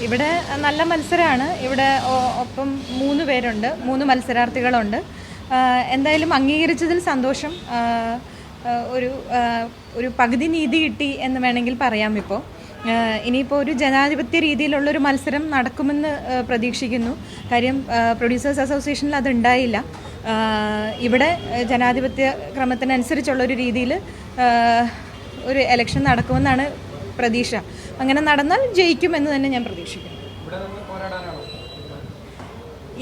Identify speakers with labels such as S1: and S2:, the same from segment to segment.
S1: ഇവിടെ നല്ല മത്സരമാണ്. ഇവിടെ ഒപ്പം 3 പേരുണ്ട്, 3 മത്സരാർത്ഥികളുണ്ട്. എന്തായാലും അംഗീകരിച്ചതിൽ സന്തോഷം. ഒരു പകുതി നീതി കിട്ടി എന്ന് വേണമെങ്കിൽ പറയാം. ഇപ്പോൾ ഇനിയിപ്പോൾ ഒരു ജനാധിപത്യ രീതിയിലുള്ളൊരു മത്സരം നടക്കുമെന്ന് പ്രതീക്ഷിക്കുന്നു. കാര്യം പ്രൊഡ്യൂസേഴ്സ് അസോസിയേഷനിൽ അതുണ്ടായില്ല. ഇവിടെ ജനാധിപത്യ ക്രമത്തിനനുസരിച്ചുള്ളൊരു രീതിയിൽ ഒരു ഇലക്ഷൻ നടക്കുമെന്നാണ് പ്രതീക്ഷ. അങ്ങനെ നടന്നാൽ ജയിക്കുമെന്ന് തന്നെ ഞാൻ പ്രതീക്ഷിക്കുന്നു.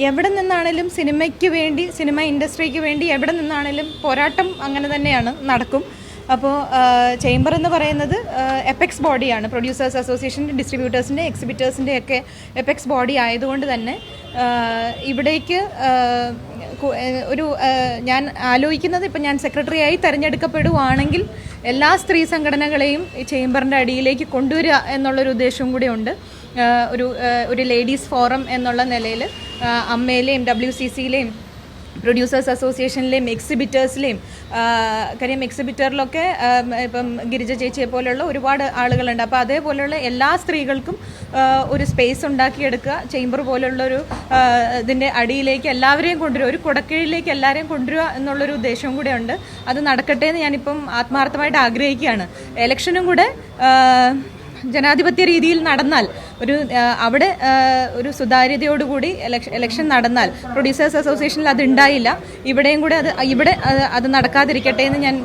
S1: എവിടെ നിന്നാണേലും സിനിമയ്ക്ക് വേണ്ടി, സിനിമ ഇൻഡസ്ട്രിക്ക് വേണ്ടി എവിടെ നിന്നാണേലും പോരാട്ടം അങ്ങനെ തന്നെയാണ്, നടക്കും. അപ്പോൾ ചേംബർ എന്ന് പറയുന്നത് എപെക്സ് ബോഡിയാണ്. പ്രൊഡ്യൂസേഴ്സ് അസോസിയേഷൻ, ഡിസ്ട്രിബ്യൂട്ടേഴ്സിൻ്റെ, എക്സിബിറ്റേഴ്സിൻ്റെ ഒക്കെ എപെക്സ് ബോഡി ആയതുകൊണ്ട് തന്നെ ഇവിടേക്ക് ഞാൻ ആലോചിക്കുന്നത്, ഇപ്പം ഞാൻ സെക്രട്ടറിയായി തിരഞ്ഞെടുക്കപ്പെടുവാണെങ്കിൽ എല്ലാ സ്ത്രീ സംഘടനകളെയും ഈ ചേംബറിൻ്റെ അടിയിലേക്ക് കൊണ്ടുവരിക എന്നുള്ളൊരു ഉദ്ദേശവും കൂടെ ഉണ്ട്. ഒരു ലേഡീസ് ഫോറം എന്നുള്ള നിലയിൽ അമ്മയിലെയും WCCയിലെയും പ്രൊഡ്യൂസേഴ്സ് അസോസിയേഷനിലെയും എക്സിബിറ്റേഴ്സിലെയും, കാര്യം എക്സിബിറ്ററിലൊക്കെ ഇപ്പം ഗിരിജ ചേച്ചിയെ പോലെയുള്ള ഒരുപാട് ആളുകളുണ്ട്. അപ്പോൾ അതേപോലെയുള്ള എല്ലാ സ്ത്രീകൾക്കും ഒരു സ്പേസ് ഉണ്ടാക്കിയെടുക്കുക, ചേംബർ പോലുള്ളൊരു ഇതിൻ്റെ അടിയിലേക്ക് എല്ലാവരെയും കൊണ്ടുവരിക, ഒരു കുടക്കീഴിലേക്ക് എല്ലാവരെയും കൊണ്ടുവരിക എന്നുള്ളൊരു ഉദ്ദേശവും കൂടെ ഉണ്ട്. അത് നടക്കട്ടെ എന്ന് ഞാനിപ്പം ആത്മാർത്ഥമായിട്ട് ആഗ്രഹിക്കുകയാണ്. ഇലക്ഷനും കൂടെ ജനാധിപത്യ രീതിയിൽ നടന്നാൽ, അവിടെ ഒരു സുതാര്യതയോടുകൂടി ഇലക്ഷൻ നടന്നാൽ, പ്രൊഡ്യൂസേഴ്സ് അസോസിയേഷനിൽ അത് ഉണ്ടായില്ല, ഇവിടെയും കൂടെ അത് നടക്കാതിരിക്കട്ടെ എന്ന് ഞാൻ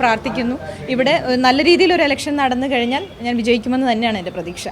S1: പ്രാർത്ഥിക്കുന്നു. ഇവിടെ നല്ല രീതിയിൽ ഒരു ഇലക്ഷൻ നടന്നു കഴിഞ്ഞാൽ ഞാൻ വിജയിക്കുമെന്ന് തന്നെയാണ് എൻ്റെ പ്രതീക്ഷ.